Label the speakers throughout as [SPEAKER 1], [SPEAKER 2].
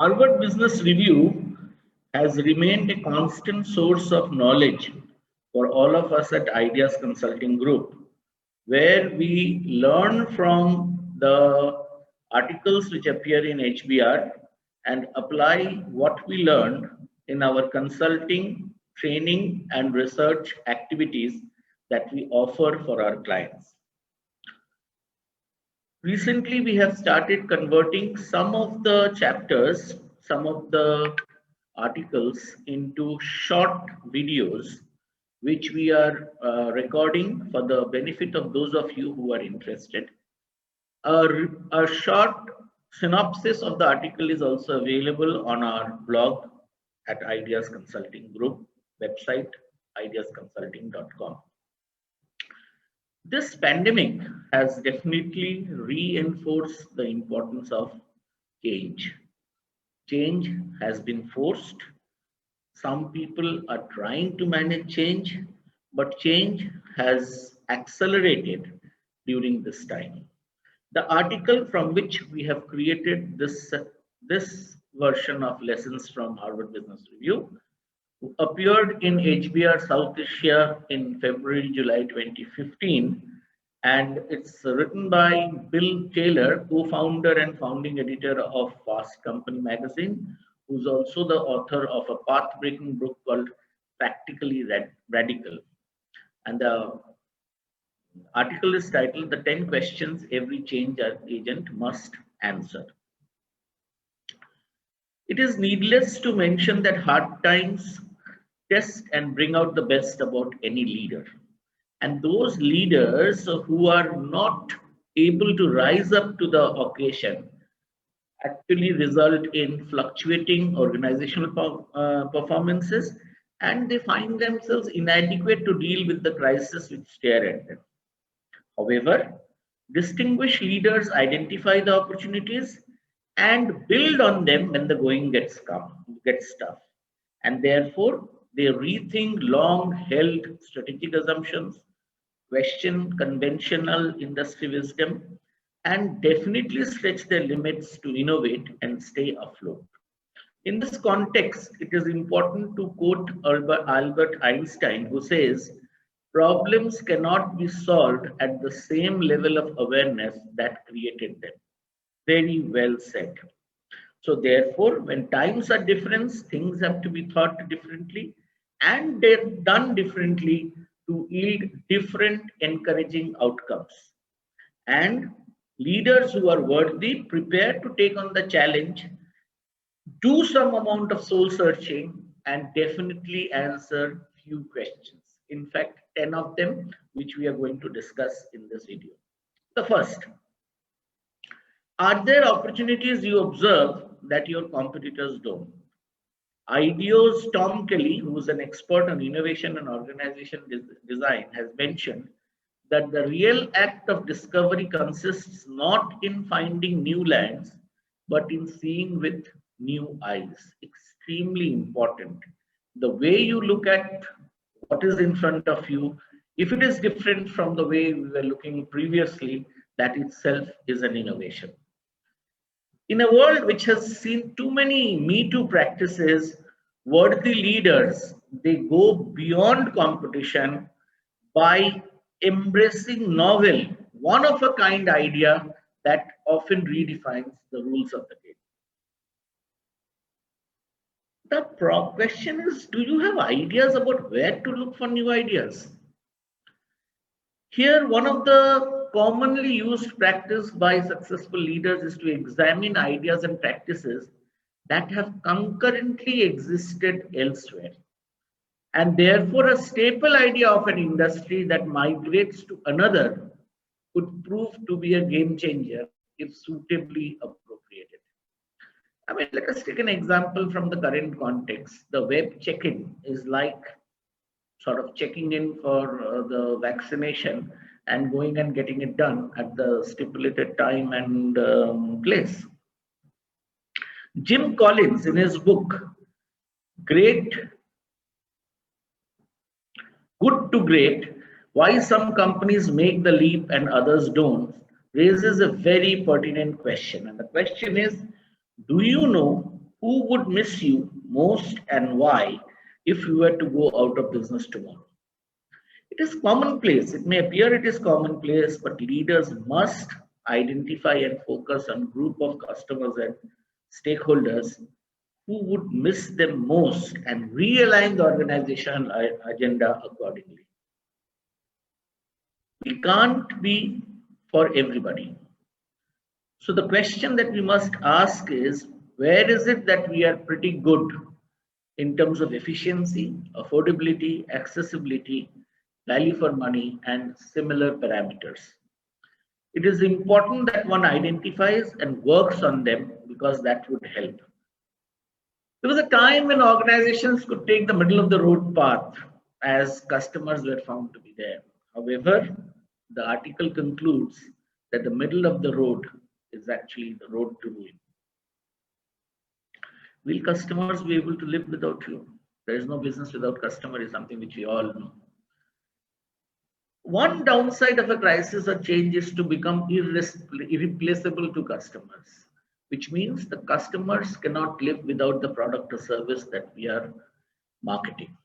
[SPEAKER 1] Harvard Business Review has remained a constant source of knowledge for all of us at Ideas Consulting Group, where we learn from the articles which appear in HBR and apply what we learned in our consulting, training, and research activities that we offer for our clients. Recently, we have started converting some of the chapters, some of the articles into short videos, which we are recording for the benefit of those of you who are interested. A short synopsis of the article is also available on our blog at Ideas Consulting Group website, ideasconsulting.com. This pandemic has definitely reinforced the importance of change. Change has been forced. Some people are trying to manage change, but change has accelerated during this time. The article from which we have created this version of Lessons from Harvard Business Review appeared in HBR South Asia in February, July 2015, and it's written by Bill Taylor, co-founder and founding editor of Fast Company magazine, who's also the author of a path-breaking book called Practically Radical. And the article is titled The 10 Questions Every Change Agent Must Answer. It is needless to mention that hard times test and bring out the best about any leader. And those leaders who are not able to rise up to the occasion actually result in fluctuating organizational performances, and they find themselves inadequate to deal with the crisis which stare at them. However, distinguished leaders identify the opportunities and build on them when the going gets tough. And therefore, they rethink long held strategic assumptions, question conventional industry wisdom, and definitely stretch their limits to innovate and stay afloat. In this context, it is important to quote Albert Einstein, who says, problems cannot be solved at the same level of awareness that created them. Very well said. So therefore, when times are different, things have to be thought differently and they're done differently to yield different encouraging outcomes. And leaders who are worthy, prepare to take on the challenge, do some amount of soul searching, and definitely answer few questions. In fact, 10 of them, which we are going to discuss in this video. The first, are there opportunities you observe that your competitors don't? IDEO's Tom Kelly, who is an expert on innovation and organization design, has mentioned that the real act of discovery consists not in finding new lands, but in seeing with new eyes. Extremely important. The way you look at what is in front of you, if it is different from the way we were looking previously, that itself is an innovation. In a world which has seen too many Me Too practices, worthy leaders, they go beyond competition by embracing novel, one-of-a-kind idea that often redefines the rules of the game. The question is, do you have ideas about where to look for new ideas? Here, one of the commonly used practice by successful leaders is to examine ideas and practices that have concurrently existed elsewhere. And therefore, a staple idea of an industry that migrates to another could prove to be a game changer if suitably appropriated. I mean, let us take an example from the current context. The web check-in is like sort of checking in for the vaccination and going and getting it done at the stipulated time and place. Jim Collins, in his book, Good to Great, Why Some Companies Make the Leap and Others Don't, raises a very pertinent question. And the question is, do you know Who would miss you most and why if you were to go out of business tomorrow? It is commonplace. It may appear it is commonplace, but leaders must identify and focus on group of customers and stakeholders who would miss them most and realign the organizational agenda accordingly. We can't be for everybody. So the question that we must ask is, where is it that we are pretty good in terms of efficiency, affordability, accessibility, value for money, and similar parameters? It is important that one identifies and works on them because that would help. There was a time when organizations could take the middle of the road path as customers were found to be there. However, the article concludes that the middle of the road is actually the road to ruin. Will customers be able to live without you? There is no business without customer is something which we all know. One downside of a crisis or change is to become irreplaceable to customers, which means the customers cannot live without the product or service that we are marketing.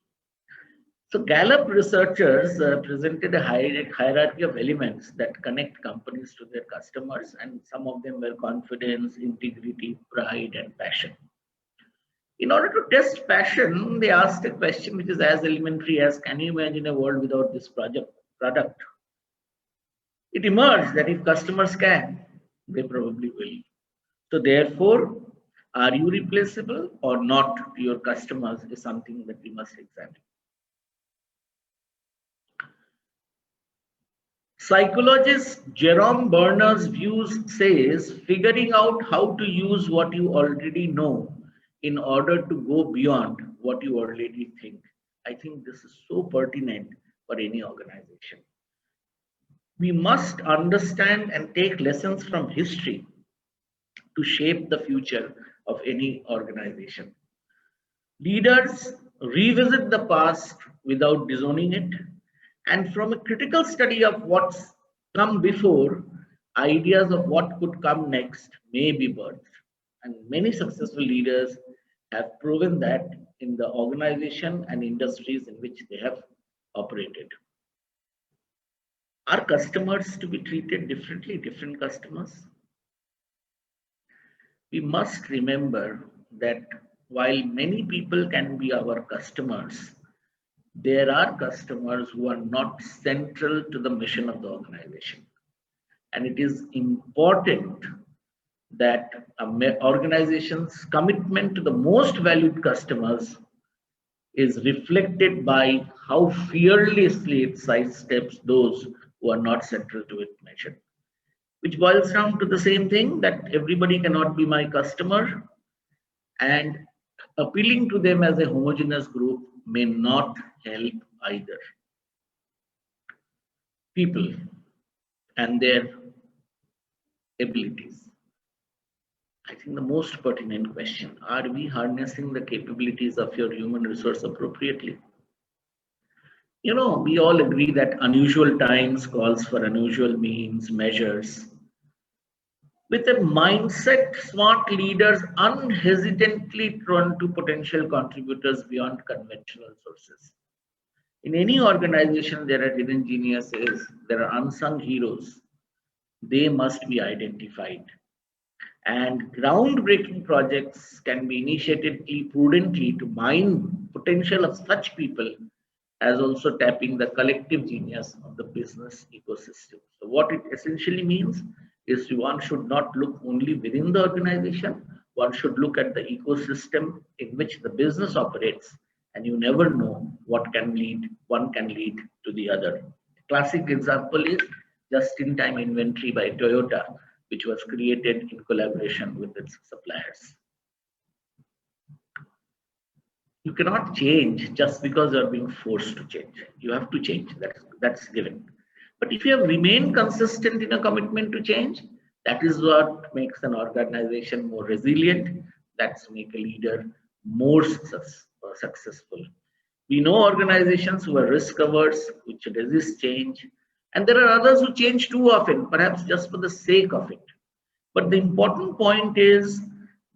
[SPEAKER 1] So Gallup researchers presented a hierarchy of elements that connect companies to their customers, and some of them were confidence, integrity, pride, and passion. In order to test passion, they asked a question which is as elementary as, can you imagine a world without this product? It emerged that if customers can, they probably will. So therefore, are you replaceable or not to your customers is something that we must examine. Psychologist Jerome Berners' views says figuring out how to use what you already know in order to go beyond what you already think. I think this is so pertinent for any organization. We must understand and take lessons from history to shape the future of any organization. Leaders revisit the past without disowning it, and from a critical study of what's come before, ideas of what could come next may be birthed. And many successful leaders have proven that in the organization and industries in which they have operated. Are customers to be treated differently, different customers? We must remember that while many people can be our customers, there are customers who are not central to the mission of the organization. And it is important that an organization's commitment to the most valued customers is reflected by how fearlessly it sidesteps those who are not central to its mission. Which boils down to the same thing, that everybody cannot be my customer, and appealing to them as a homogeneous group may not help either. People and their abilities. I think the most pertinent question, are we harnessing the capabilities of your human resource appropriately? You know, we all agree that unusual times calls for unusual means, measures. With a mindset, smart leaders unhesitantly turn to potential contributors beyond conventional sources. In any organization, there are hidden geniuses, there are unsung heroes. They must be identified. And groundbreaking projects can be initiated prudently to mine potential of such people, as also tapping the collective genius of the business ecosystem. So what it essentially means is one should not look only within the organization, one should look at the ecosystem in which the business operates, and you never know what one can lead to the other. A classic example is just-in-time inventory by Toyota, which was created in collaboration with its suppliers. You cannot change just because you are being forced to change. You have to change, that's given. But if you have remained consistent in a commitment to change, that is what makes an organization more resilient, that's make a leader more successful. We know organizations who are risk averse, which resist change, and there are others who change too often, perhaps just for the sake of it. But the important point is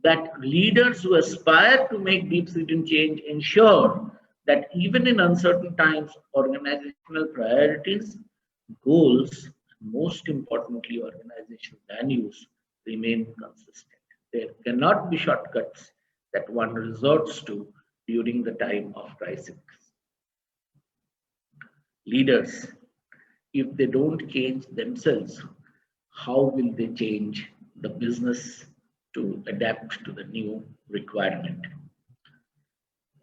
[SPEAKER 1] that leaders who aspire to make deep-seated change ensure that even in uncertain times, organizational priorities, goals, and most importantly, organizational values remain consistent. There cannot be shortcuts that one resorts to during the time of crisis. Leaders, if they don't change themselves, how will they change the business to adapt to the new requirement?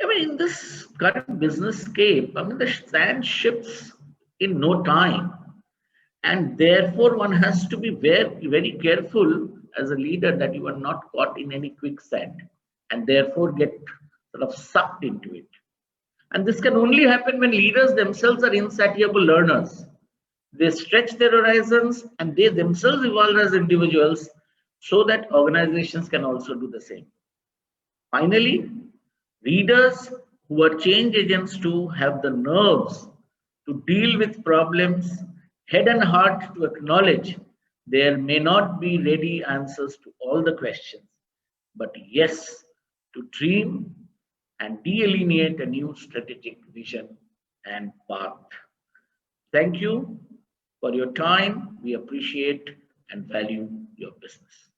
[SPEAKER 1] I mean, in this current business scape, I mean, the sand shifts in no time. And therefore, one has to be very, very careful as a leader that you are not caught in any quicksand and therefore get sort of sucked into it. And this can only happen when leaders themselves are insatiable learners. They stretch their horizons and they themselves evolve as individuals so that organizations can also do the same. Finally, leaders who are change agents too have the nerves to deal with problems head and heart, to acknowledge there may not be ready answers to all the questions, but yes, to dream and delineate a new strategic vision and path. Thank you for your time. We appreciate and value your business.